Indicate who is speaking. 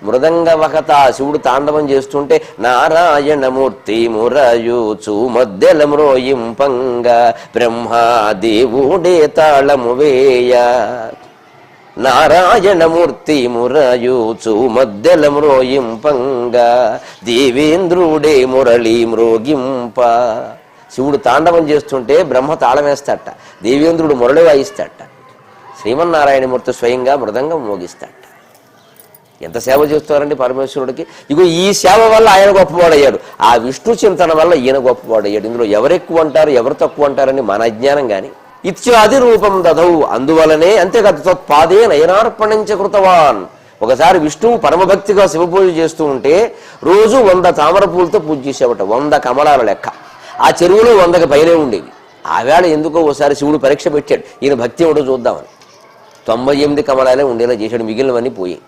Speaker 1: మృదంగవహత శివుడు తాండవం చేస్తుంటే నారాయణమూర్తి మురయూచు మద్దెల మ్రోయింపంగా బ్రహ్మాదేవుడే తాళము వేయ. నారాయణమూర్తి మురయూచు మద్దెల మ్రోయింపంగా దేవేంద్రుడే మురళి మ్రోగింప. శివుడు తాండవం చేస్తుంటే బ్రహ్మ తాళం వేస్తాట, దేవేంద్రుడు మురళి వాయిస్తాట, శ్రీమన్నారాయణమూర్తి స్వయంగా మృదంగం మోగిస్తాట. ఎంత సేవ చేస్తారండి పరమేశ్వరుడికి. ఇగో ఈ సేవ వల్ల ఆయన గొప్పవాడయ్యాడు, ఆ విష్ణు చింతన వల్ల ఈయన గొప్పవాడయ్యాడు. ఇందులో ఎవరెక్కువ అంటారు ఎవరు తక్కువ అంటారని మన అజ్ఞానం కానీ. ఇత్యాది రూపం దదౌ, అందువలనే అంతేకాదు తత్పాదే నయనార్పణంచ కృతవాన్. ఒకసారి విష్ణువు పరమభక్తిగా శివపూజ చేస్తూ ఉంటే రోజు 100 తామర పూలతో పూజ చేసేవట, 100 కమలాల లెక్క. ఆ చెరువులో 100కి పైనే ఉండేవి. ఆవేళ ఎందుకో ఒకసారి శివుడు పరీక్ష పెట్టాడు, ఈయన భక్తి ఏమిటో చూద్దామని. 98 కమలాలే ఉండేలా చేశాడు, మిగిలినవన్నీ పోయి.